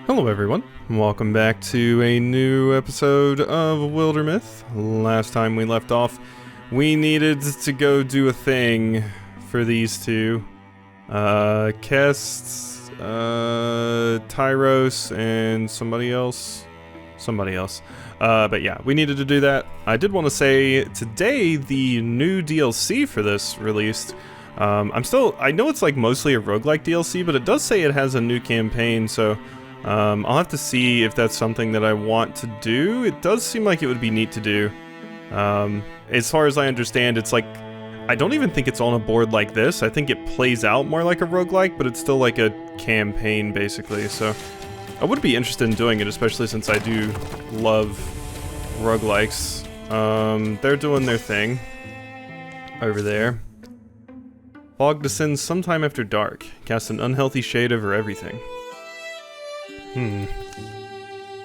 Hello everyone, welcome back to a new episode of Wildermyth. Last time we left off, we needed to go do a thing for these two. Kest, Tyros, and somebody else. But yeah, we needed to do that. I did want to say, today the new DLC for this released. I know it's like mostly a roguelike DLC, but it does say it has a new campaign, so I'll have to see if that's something that I want to do. It does seem like it would be neat to do. As far as I understand, it's like, I don't even think it's on a board like this. I think it plays out more like a roguelike, but it's still like a campaign, basically. So I would be interested in doing it, especially since I do love roguelikes. They're doing their thing over there. Fog descends sometime after dark. Cast an unhealthy shade over everything.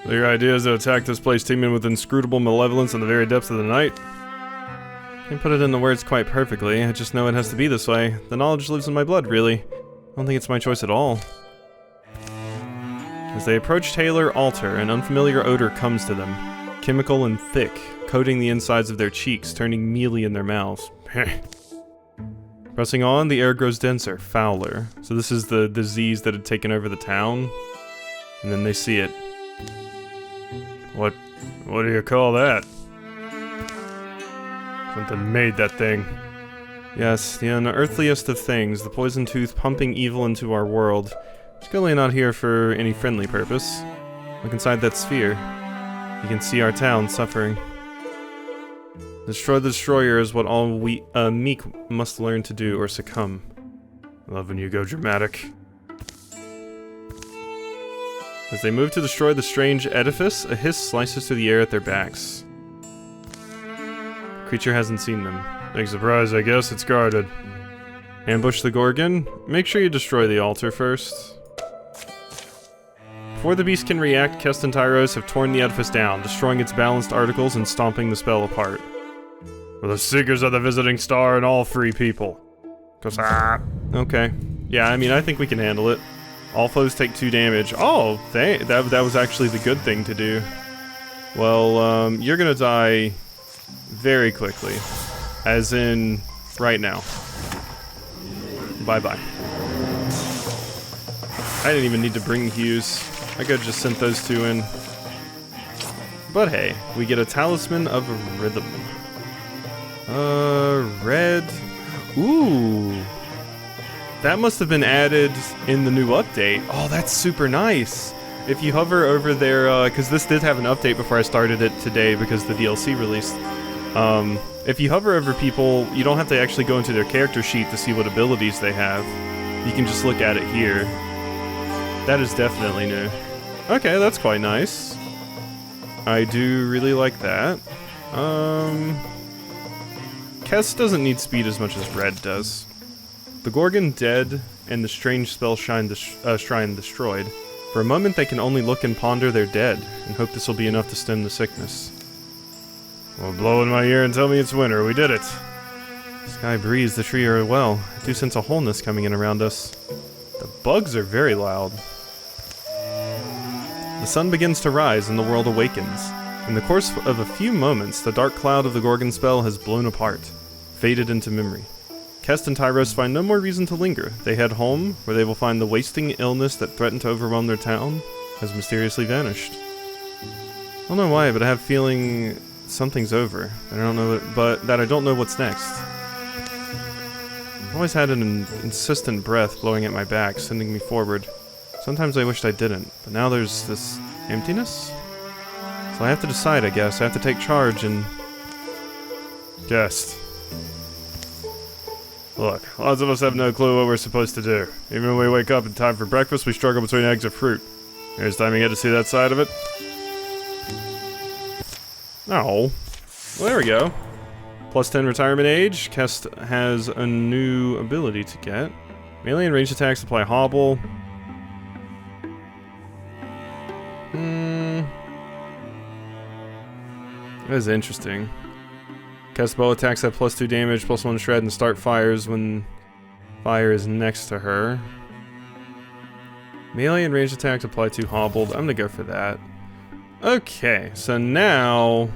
Your idea is to attack this place teeming with inscrutable malevolence in the very depths of the night? You put it into words quite perfectly. I just know it has to be this way. The knowledge lives in my blood, really. I don't think it's my choice at all. As they approach Taylor Altar, an unfamiliar odor comes to them. Chemical and thick, coating the insides of their cheeks, turning mealy in their mouths. Pressing on, the air grows denser, fouler. So this is the disease that had taken over the town. And then they see it. What do you call that? Something made that thing. Yes, the unearthliest of things, the poison tooth pumping evil into our world. It's clearly not here for any friendly purpose. Look inside that sphere. You can see our town suffering. Destroy the destroyer is what all meek must learn to do or succumb. I love when you go dramatic. As they move to destroy the strange edifice, a hiss slices through the air at their backs. The creature hasn't seen them. Big surprise, I guess. It's guarded. Ambush the Gorgon. Make sure you destroy the altar first. Before the beast can react, Kest and Tyros have torn the edifice down, destroying its balanced articles and stomping the spell apart. We're the seekers of the visiting star and all free people. Okay. Yeah, I mean, I think we can handle it. All foes take 2 damage. Oh, that was actually the good thing to do. Well, you're gonna die very quickly. As in, right now. Bye-bye. I didn't even need to bring Hughes. I could've just sent those 2 in. But hey, we get a Talisman of Rhythm. Red. Ooh. That must have been added in the new update. Oh, that's super nice. If you hover over there, because this did have an update before I started it today because the DLC released. If you hover over people, you don't have to actually go into their character sheet to see what abilities they have. You can just look at it here. That is definitely new. Okay, that's quite nice. I do really like that. Kest doesn't need speed as much as Red does. The Gorgon dead, and the strange spell shrine destroyed. For a moment they can only look and ponder their dead, and hope this will be enough to stem the sickness. Well, blow in my ear and tell me it's winter, we did it! The sky breathes, the tree are well. I do sense a wholeness coming in around us. The bugs are very loud. The sun begins to rise and the world awakens. In the course of a few moments, the dark cloud of the Gorgon spell has blown apart, faded into memory. Kest and Tyros find no more reason to linger. They head home, where they will find the wasting illness that threatened to overwhelm their town has mysteriously vanished. I don't know why, but I have a feeling something's over. I don't know, but I don't know what's next. I've always had an insistent breath blowing at my back, sending me forward. Sometimes I wished I didn't, but now there's this emptiness? So I have to decide, I guess. I have to take charge and... Kest. Look, lots of us have no clue what we're supposed to do. Even when we wake up in time for breakfast, we struggle between eggs or fruit. Here's time you get to see that side of it. Oh. Well, there we go. Plus 10 retirement age. Kest has a new ability to get. Melee and ranged attacks apply hobble. That is interesting. Kest bow attacks have plus 2 damage, plus 1 shred, and start fires when fire is next to her. Melee and ranged attacks apply to hobbled. I'm gonna go for that. Okay, so now...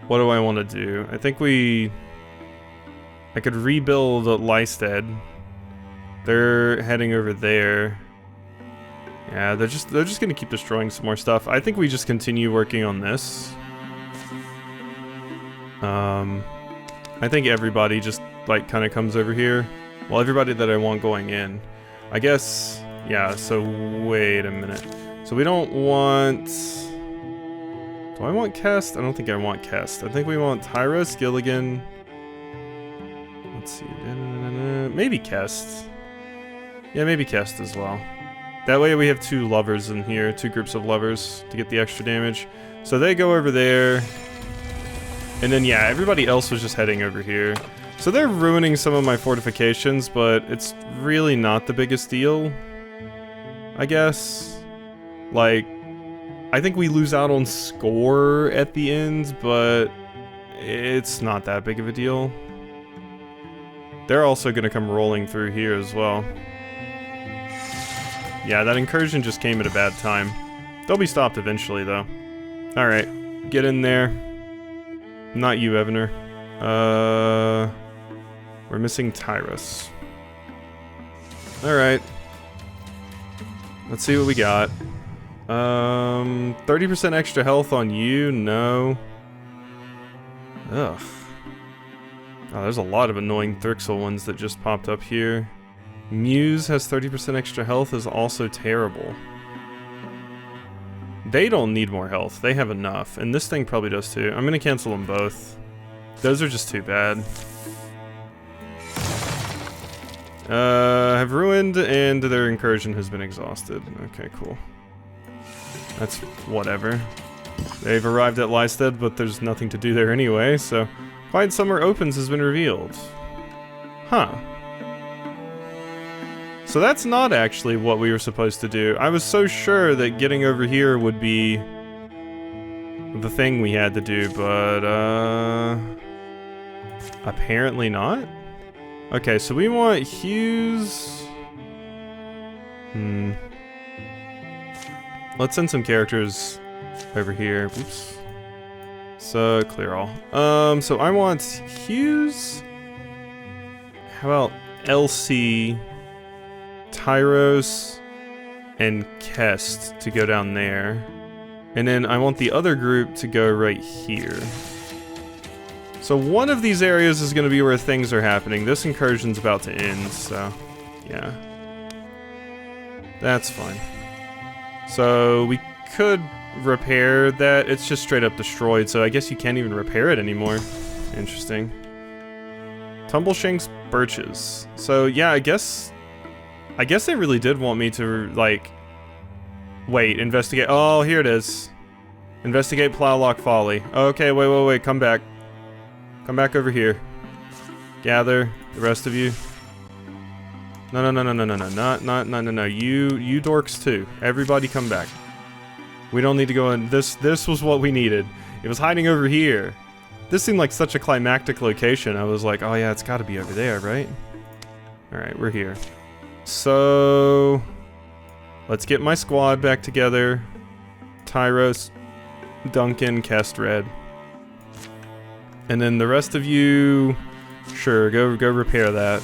what do I want to do? I think I could rebuild Lysted. They're heading over there. Yeah, they're just gonna keep destroying some more stuff. I think we just continue working on this. I think everybody just, like, kind of comes over here. Well, everybody that I want going in. I guess, yeah, so wait a minute. So we don't want... do I want Kest? I don't think I want Kest. I think we want Tyros, Gilligan... let's see, maybe Kest. Yeah, maybe Kest as well. That way we have 2 lovers in here, 2 groups of lovers to get the extra damage. So they go over there. And then, yeah, everybody else was just heading over here. So they're ruining some of my fortifications, but it's really not the biggest deal, I guess. Like, I think we lose out on score at the end, but it's not that big of a deal. They're also going to come rolling through here as well. Yeah, that incursion just came at a bad time. They'll be stopped eventually, though. Alright, get in there. Not you, Evander. We're missing Tyrus. Alright. Let's see what we got. 30% extra health on you? No. Ugh. Oh, there's a lot of annoying Thrixel ones that just popped up here. Muse has 30% extra health is also terrible. They don't need more health. They have enough. And this thing probably does too. I'm gonna cancel them both. Those are just too bad. Have ruined and their incursion has been exhausted. Okay, cool. That's whatever. They've arrived at Lysted, but there's nothing to do there anyway, so... Quiet Summer Opens has been revealed. Huh. So that's not actually what we were supposed to do. I was so sure that getting over here would be the thing we had to do, but apparently not. Okay, so we want Hughes. Let's send some characters over here. Oops. So clear all. So I want Hughes. How about Elsie, Tyros, and Kest to go down there. And then I want the other group to go right here. So one of these areas is going to be where things are happening. This incursion's about to end, so yeah. That's fine. So we could repair that. It's just straight up destroyed, so I guess you can't even repair it anymore. Interesting. Tumbleshank's Birches. So yeah, I guess they really did want me to, like... Wait, investigate... Oh, here it is. Investigate Plowlock Folly. Okay, wait, come back. Come back over here. Gather, the rest of you. No, you dorks too. Everybody come back. We don't need to go in. This was what we needed. It was hiding over here. This seemed like such a climactic location. I was like, oh yeah, it's gotta be over there, right? Alright, we're here. So... let's get my squad back together. Tyros, Duncan, Kestred. And then the rest of you... sure, go repair that.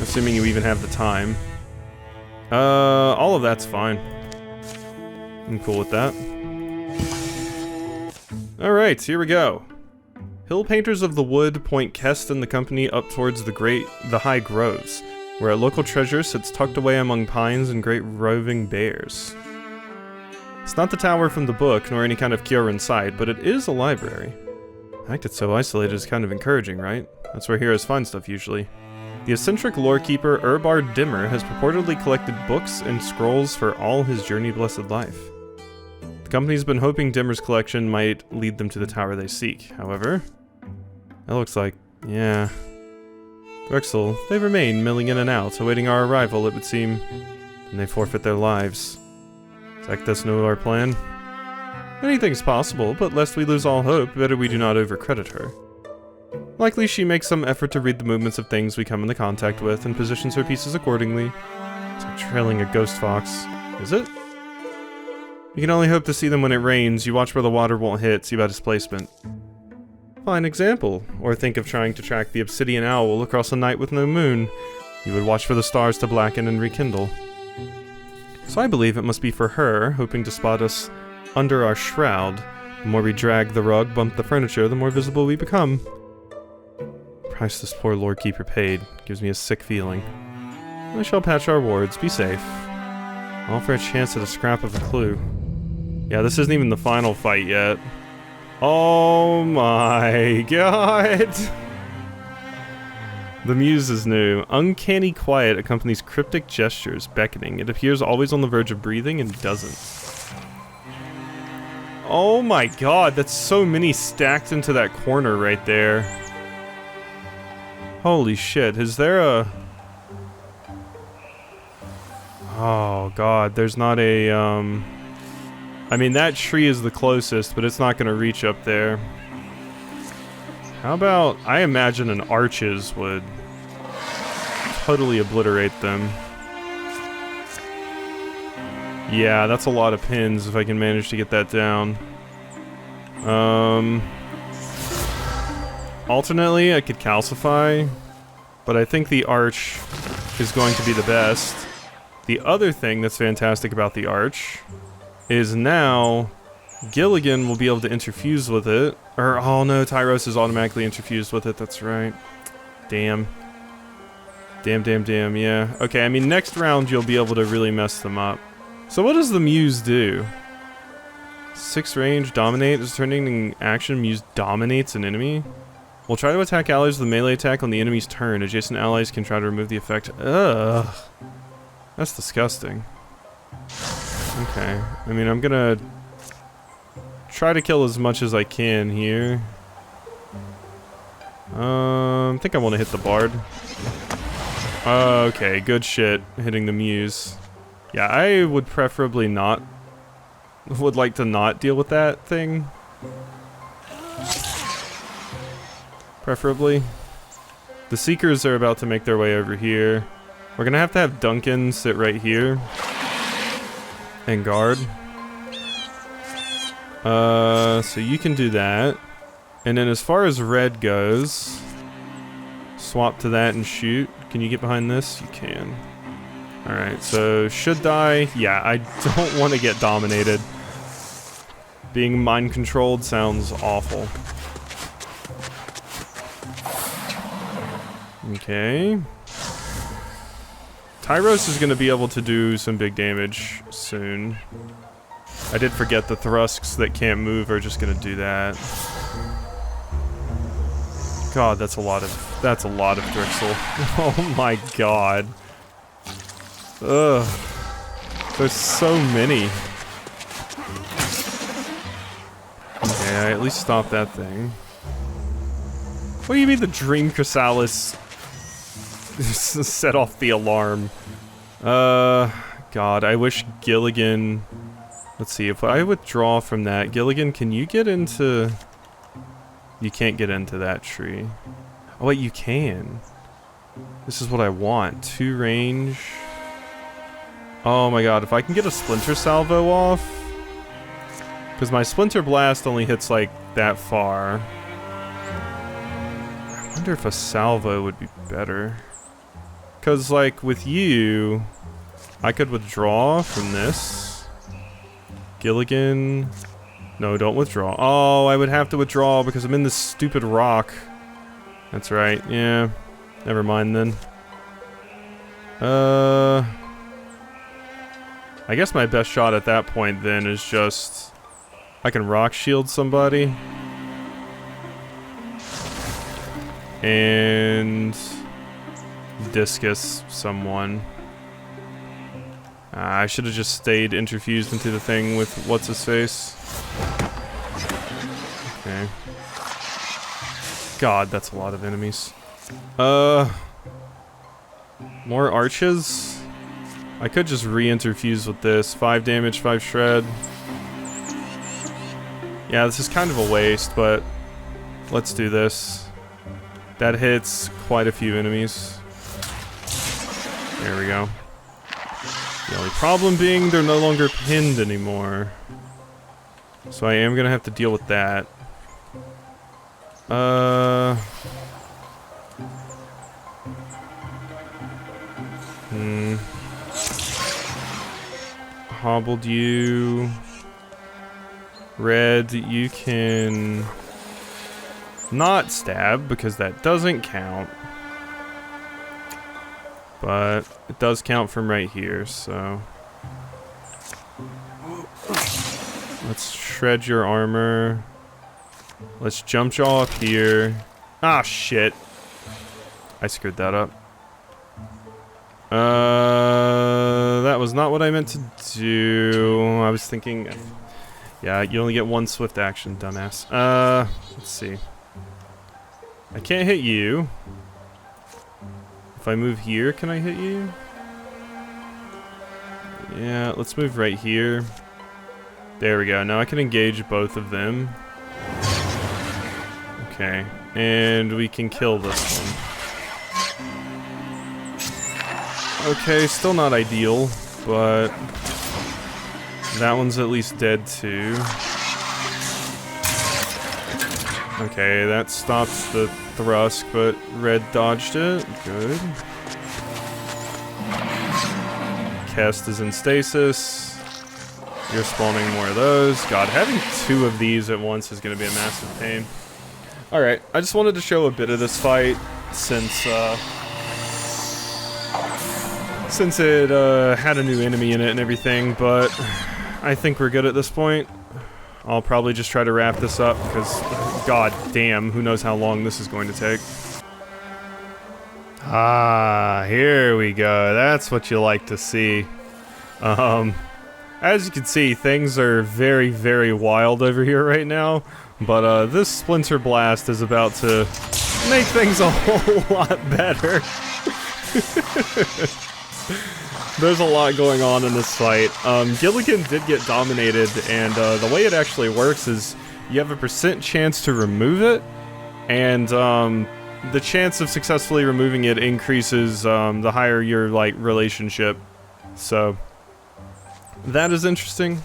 Assuming you even have the time. All of that's fine. I'm cool with that. Alright, here we go. Hill Painters of the Wood point Kest and the company up towards the high groves, where a local treasure sits tucked away among pines and great roving bears. It's not the tower from the book, nor any kind of cure in sight, but it is a library. The fact it's so isolated is kind of encouraging, right? That's where heroes find stuff usually. The eccentric lorekeeper Urbard Dimmer has purportedly collected books and scrolls for all his journey-blessed life. The company's been hoping Dimmer's collection might lead them to the tower they seek. However, that looks like, yeah. Drexel, they remain milling in and out, awaiting our arrival, it would seem, and they forfeit their lives. Zekthus know our plan? Anything's possible, but lest we lose all hope, better we do not overcredit her. Likely she makes some effort to read the movements of things we come into contact with and positions her pieces accordingly. It's like trailing a ghost fox. Is it? You can only hope to see them when it rains. You watch where the water won't hit, see about displacement. Fine example. Or think of trying to track the obsidian owl across a night with no moon. You would watch for the stars to blacken and rekindle. So I believe it must be for her, hoping to spot us under our shroud. The more we drag the rug, bump the furniture, the more visible we become. Price this poor Lord Keeper paid. Gives me a sick feeling. I shall patch our wards. Be safe. All for a chance at a scrap of a clue. Yeah, this isn't even the final fight yet. Oh my god! The muse is new. Uncanny quiet accompanies cryptic gestures, beckoning. It appears always on the verge of breathing and doesn't. Oh my god, that's so many stacked into that corner right there. Holy shit, is there a... Oh god, there's not a, I mean, that tree is the closest, but it's not gonna reach up there. How about... I imagine an arches would totally obliterate them. Yeah, that's a lot of pins if I can manage to get that down. Alternately, I could calcify, but I think the arch is going to be the best. The other thing that's fantastic about the arch is now Gilligan will be able to interfuse with it. Or, oh no, Tyros is automatically interfused with it, that's right. Damn. Damn, yeah. Okay, I mean, next round you'll be able to really mess them up. So what does the Muse do? 6 range, dominate, is turning in action, Muse dominates an enemy? We'll try to attack allies with a melee attack on the enemy's turn. Adjacent allies can try to remove the effect. Ugh. That's disgusting. Okay, I mean, I'm gonna try to kill as much as I can here. I think I want to hit the bard. Okay, good shit, hitting the muse. Yeah, I would preferably not... would like to not deal with that thing. Preferably. The Seekers are about to make their way over here. We're gonna have to have Duncan sit right here. And guard. So you can do that. And then as far as red goes... swap to that and shoot. Can you get behind this? You can. Alright, so should die. Yeah, I don't want to get dominated. Being mind controlled sounds awful. Okay. Tyros is going to be able to do some big damage soon. I did forget the thrusts that can't move are just going to do that. God, that's a lot of Drixel. Oh my god. Ugh. There's so many. Okay, I at least stopped that thing. What do you mean the Dream Chrysalis set off the alarm? God, I wish Gilligan... Let's see, if I withdraw from that, Gilligan, can you get into... You can't get into that tree. Oh wait, you can. This is what I want. 2 range. Oh my god, if I can get a Splinter Salvo off... Because my Splinter Blast only hits like that far. I wonder if a Salvo would be better. Because like with you, I could withdraw from this. Gilligan... No, don't withdraw. Oh, I would have to withdraw because I'm in this stupid rock. That's right, yeah. Never mind then. I guess my best shot at that point then is just... I can rock shield somebody. And... discus someone. I should have just stayed interfused into the thing with what's-his-face. Okay. God, that's a lot of enemies. More arches? I could just re-interfuse with this. 5 damage, 5 shred. Yeah, this is kind of a waste, but let's do this. That hits quite a few enemies. There we go. The only problem being they're no longer pinned anymore. So I am gonna have to deal with that. Hobbled you. Red, you can not stab because that doesn't count. But it does count from right here, so let's shred your armor. Let's jump jaw up here. Ah, shit. I screwed that up. That was not what I meant to do. I was thinking, yeah, you only get one swift action, dumbass. Let's see. I can't hit you. If I move here, can I hit you? Yeah, let's move right here. There we go. Now I can engage both of them. Okay, and we can kill this one. Okay, still not ideal, but that one's at least dead too. Okay, that stops the thrust, but red dodged it. Good. Kest is in stasis. You're spawning more of those. God, having two of these at once is going to be a massive pain. Alright, I just wanted to show a bit of this fight since it had a new enemy in it and everything, but I think we're good at this point. I'll probably just try to wrap this up because, god damn, who knows how long this is going to take. Ah, here we go. That's what you like to see. As you can see, things are very, very wild over here right now, but this Splinter Blast is about to make things a whole lot better. There's a lot going on in this fight. Gilligan did get dominated, and the way it actually works is you have a % chance to remove it, and the chance of successfully removing it increases the higher your relationship. So that is interesting.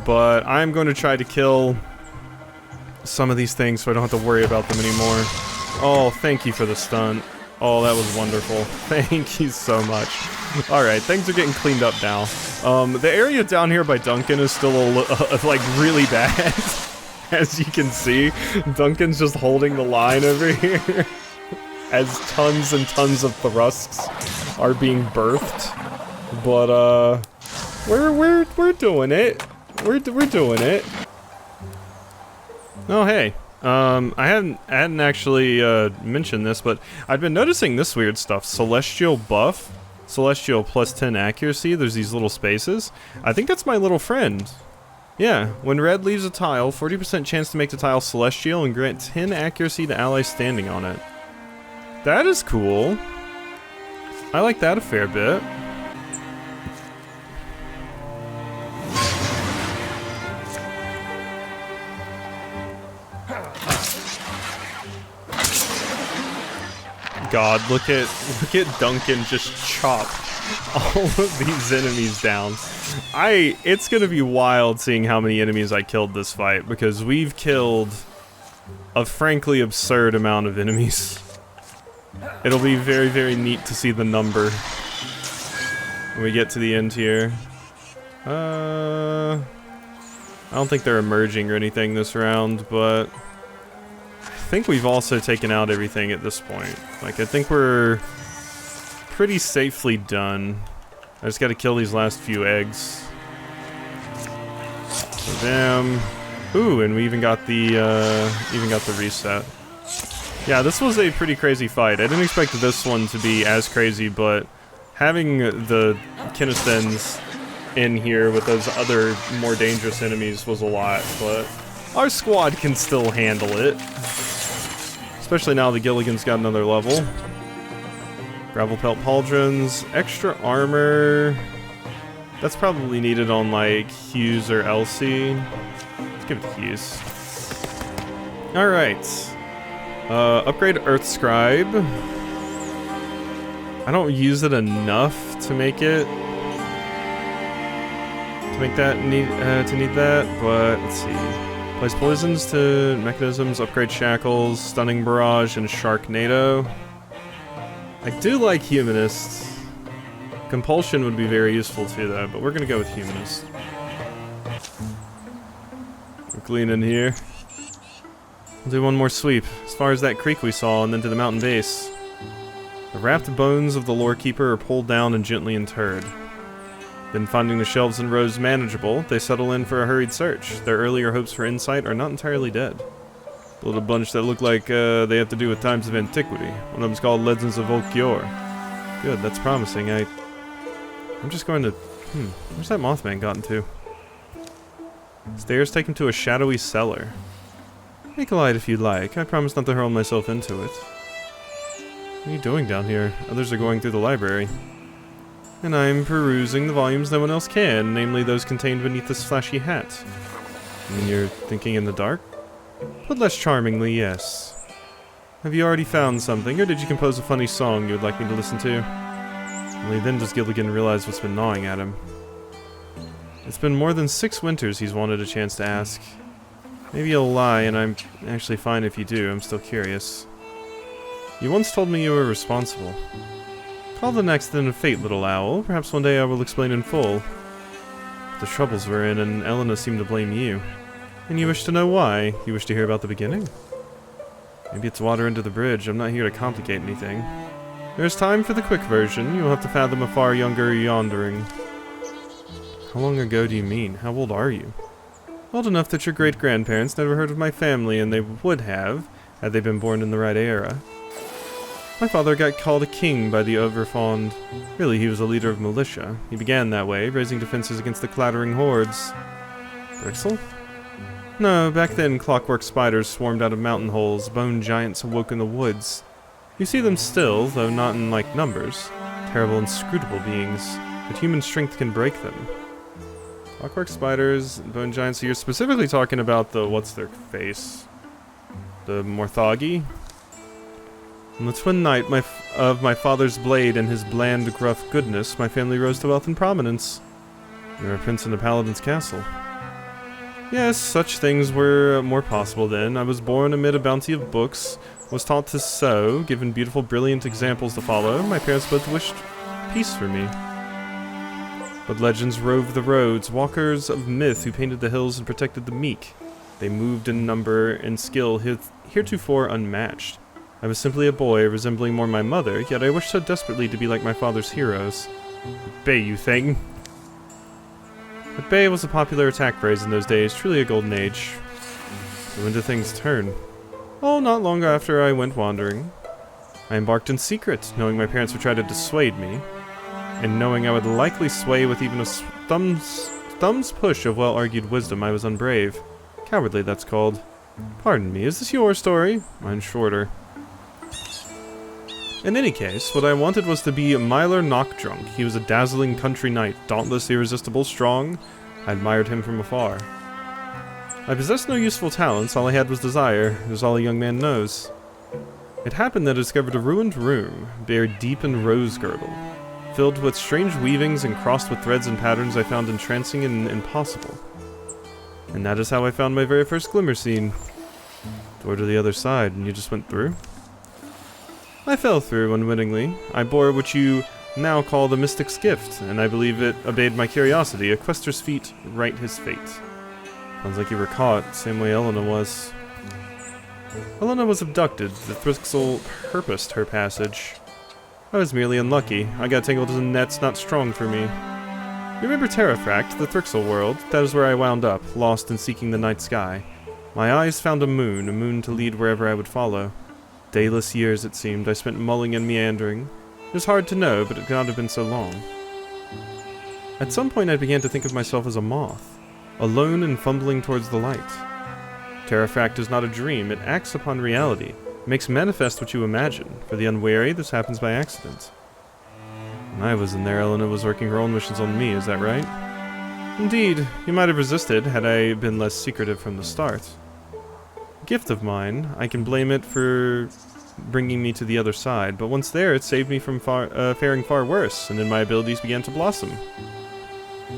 But I'm going to try to kill some of these things so I don't have to worry about them anymore. Oh, thank you for the stunt. Oh, that was wonderful. Thank you so much. Alright, things are getting cleaned up now. The area down here by Duncan is still really bad. As you can see, Duncan's just holding the line over here. As tons and tons of thrusts are being birthed. But, we're doing it. We're doing it. Oh, hey. I hadn't actually mentioned this, but I've been noticing this weird stuff. Celestial buff, Celestial plus 10 accuracy. There's these little spaces. I think that's my little friend. Yeah, when red leaves a tile, 40% chance to make the tile Celestial and grant 10 accuracy to allies standing on it. That is cool. I like that a fair bit. God, look at Duncan just chop all of these enemies down. It's gonna be wild seeing how many enemies I killed this fight, because we've killed a frankly absurd amount of enemies. It'll be very, very neat to see the number when we get to the end here. I don't think they're emerging or anything this round, but I think we've also taken out everything at this point. I think we're pretty safely done. I just gotta kill these last few eggs. So them. Ooh, and we even got the reset. Yeah, this was a pretty crazy fight. I didn't expect this one to be as crazy, but having the Kinistens in here with those other more dangerous enemies was a lot, but our squad can still handle it. Especially now that Gilligan's got another level. Gravel Pelt Pauldrons, extra armor. That's probably needed on Hughes or Elsie. Let's give it to Hughes. Alright. Upgrade Earth Scribe. I don't use it enough to make it. To make that need that, but let's see. Place poisons to mechanisms, upgrade shackles, stunning barrage, and Sharknado. I do like Humanist. Compulsion would be very useful too, though, but we're gonna go with Humanist. We're clean in here. We'll do one more sweep, as far as that creek we saw, and then to the mountain base. The wrapped bones of the lore keeper are pulled down and gently interred. Then, finding the shelves and rows manageable, they settle in for a hurried search. Their earlier hopes for insight are not entirely dead. A little bunch that look like they have to do with times of antiquity. One of them's called Legends of Volkior. Good, that's promising. I'm just going to... where's that Mothman gotten to? Stairs take him to a shadowy cellar. Make a light if you'd like. I promise not to hurl myself into it. What are you doing down here? Others are going through the library. And I'm perusing the volumes no one else can, namely those contained beneath this flashy hat. You mean you're thinking in the dark? But less charmingly, yes. Have you already found something, or did you compose a funny song you would like me to listen to? Only then does Gilligan realize what's been gnawing at him. It's been more than 6 winters he's wanted a chance to ask. Maybe you'll lie, and I'm actually fine if you do. I'm still curious. You once told me you were responsible. Called an accident of fate, little owl. Perhaps one day I will explain in full. The troubles we're in, and Elena seemed to blame you. And you wish to know why? You wish to hear about the beginning? Maybe it's water under the bridge. I'm not here to complicate anything. There's time for the quick version. You'll have to fathom a far younger yondering. How long ago do you mean? How old are you? Old enough that your great-grandparents never heard of my family, and they would have, had they been born in the right era. My father got called a king by the overfond. Really, he was a leader of militia. He began that way, raising defenses against the clattering hordes. Brixel? No, back then clockwork spiders swarmed out of mountain holes, bone giants awoke in the woods. You see them still, though not in like numbers. Terrible, inscrutable beings, but human strength can break them. Clockwork spiders, bone giants, so you're specifically talking about the what's-their-face? The Morthagi? On the twin night of my father's blade and his bland, gruff goodness, my family rose to wealth and prominence. You were a prince in a paladin's castle. Yes, such things were more possible then. I was born amid a bounty of books, was taught to sew, given beautiful, brilliant examples to follow. My parents both wished peace for me. But legends roved the roads, walkers of myth who painted the hills and protected the meek. They moved in number and skill heretofore unmatched. I was simply a boy, resembling more my mother, yet I wished so desperately to be like my father's heroes. Bay, you thing! But Bay was a popular attack phrase in those days, truly a golden age. So when did things turn? Oh, not long after I went wandering. I embarked in secret, knowing my parents would try to dissuade me, and knowing I would likely sway with even a thumb's push of well-argued wisdom. I was unbrave. Cowardly, that's called. Pardon me, is this your story? Mine's shorter. In any case, what I wanted was to be Myler Knockdrunk. He was a dazzling country knight, dauntless, irresistible, strong. I admired him from afar. I possessed no useful talents, all I had was desire, as all a young man knows. It happened that I discovered a ruined room, buried deep in rose girdle, filled with strange weavings and crossed with threads and patterns I found entrancing and impossible. And that is how I found my very first glimmer scene. Door to the other side, and you just went through? I fell through unwittingly. I bore what you now call the mystic's gift, and I believe it obeyed my curiosity. A quester's feet write his fate. Sounds like you were caught, same way Elena was. Elena was abducted. The Thrixel purposed her passage. I was merely unlucky. I got tangled in nets not strong for me. You remember Terrafract, the Thrixel world? That is where I wound up, lost in seeking the night sky. My eyes found a moon to lead wherever I would follow. Dayless years, it seemed, I spent mulling and meandering. It was hard to know, but it could not have been so long. At some point I began to think of myself as a moth, alone and fumbling towards the light. Terrafract is not a dream, it acts upon reality, makes manifest what you imagine. For the unwary, this happens by accident. When I was in there, Elena was working her own missions on me, is that right? Indeed, you might have resisted had I been less secretive from the start. gift of mine, I can blame it for bringing me to the other side, but once there, it saved me from faring far worse, and then my abilities began to blossom.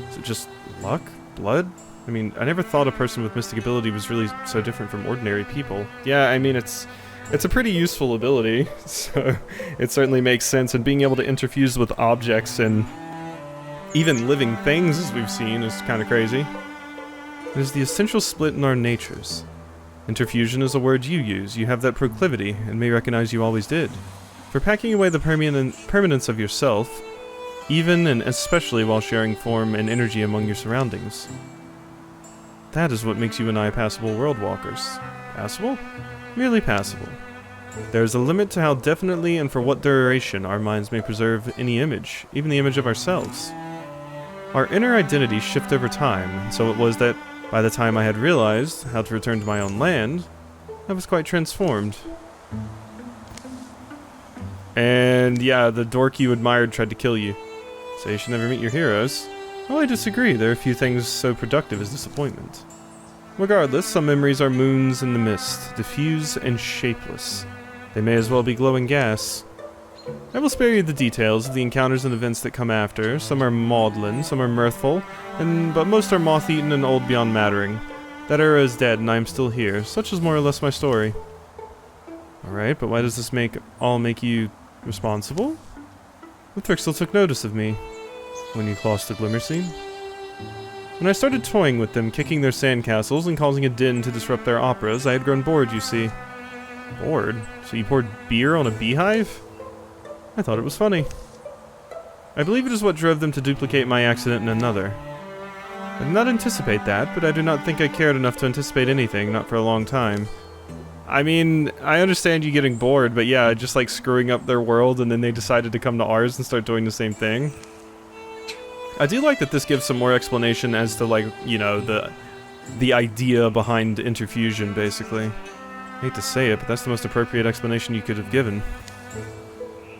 Is it just luck? Blood? I mean, I never thought a person with mystic ability was really so different from ordinary people. Yeah, I mean, it's a pretty useful ability, so it certainly makes sense, and being able to interfuse with objects and even living things, as we've seen, is kind of crazy. It is the essential split in our natures. Interfusion is a word you use. You have that proclivity, and may recognize you always did. For packing away the permanence of yourself, even and especially while sharing form and energy among your surroundings. That is what makes you and I passable world walkers. Passable? Merely passable. There is a limit to how definitely and for what duration our minds may preserve any image, even the image of ourselves. Our inner identities shift over time, and so it was that by the time I had realized how to return to my own land, I was quite transformed. And yeah, the dork you admired tried to kill you. So you should never meet your heroes. Well, I disagree. There are few things so productive as disappointment. Regardless, some memories are moons in the mist, diffuse and shapeless. They may as well be glowing gas. I will spare you the details of the encounters and events that come after. Some are maudlin, some are mirthful, but most are moth-eaten and old beyond mattering. That era is dead, and I am still here. Such is more or less my story. Alright, but why does this make you responsible? Withrick still took notice of me when you crossed the Glimmersea. When I started toying with them, kicking their sandcastles and causing a din to disrupt their operas, I had grown bored, you see. Bored? So you poured beer on a beehive? I thought it was funny. I believe it is what drove them to duplicate my accident in another. I did not anticipate that, but I do not think I cared enough to anticipate anything, not for a long time. I mean, I understand you getting bored, but yeah, just like screwing up their world and then they decided to come to ours and start doing the same thing. I do like that this gives some more explanation as to, like, you know, the idea behind interfusion, basically. I hate to say it, but that's the most appropriate explanation you could have given.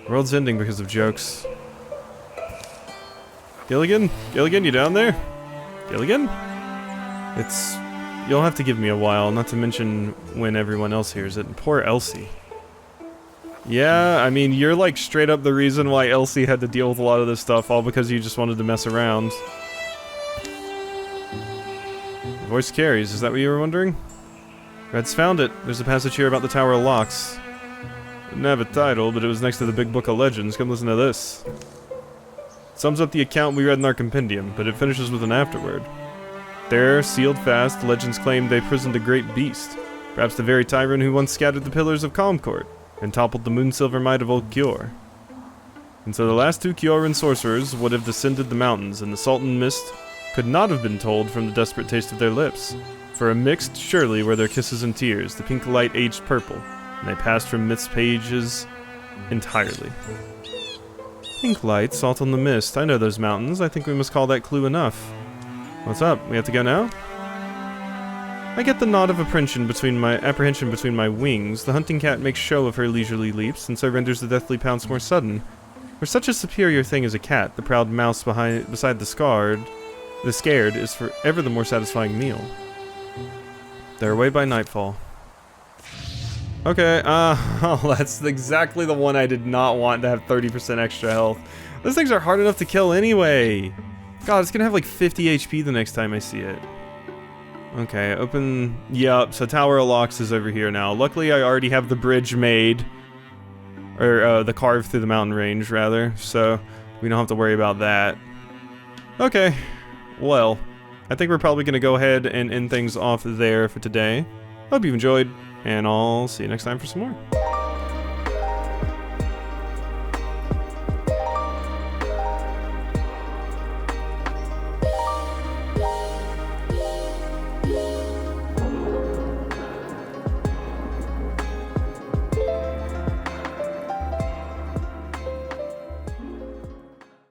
World's ending because of jokes. Gilligan? Gilligan, you down there? Gilligan? You'll have to give me a while, not to mention when everyone else hears it. Poor Elsie. Yeah, I mean, you're like straight up the reason why Elsie had to deal with a lot of this stuff, all because you just wanted to mess around. The voice carries, is that what you were wondering? Red's found it. There's a passage here about the Tower of Locks. Didn't have a title, but it was next to the Big Book of Legends. Come listen to this. It sums up the account we read in our compendium, but it finishes with an afterword. There, sealed fast, legends claim they prisoned a great beast. Perhaps the very tyrant who once scattered the pillars of Calmcourt and toppled the moonsilver might of old Kior. And so the last two Kioran sorcerers would have descended the mountains, and the Sultan Mist could not have been told from the desperate taste of their lips. For a mixed, surely, were their kisses and tears, the pink light aged purple, and they passed from Myth's pages entirely. Pink light, salt on the mist. I know those mountains. I think we must call that clue enough. What's up? We have to go now? I get the nod of apprehension between my wings. The hunting cat makes show of her leisurely leaps, and so renders the deathly pounce more sudden. For such a superior thing as a cat, the proud mouse beside the scared is forever the more satisfying meal. They're away by nightfall. Okay, oh, that's exactly the one I did not want to have 30% extra health. Those things are hard enough to kill anyway. God, it's gonna have like 50 HP the next time I see it. Okay, open... Yup, so Tower of Locks is over here now. Luckily, I already have the bridge made. Or, the carve through the mountain range, rather. So, we don't have to worry about that. Okay, well, I think we're probably gonna go ahead and end things off there for today. Hope you've enjoyed, and I'll see you next time for some more.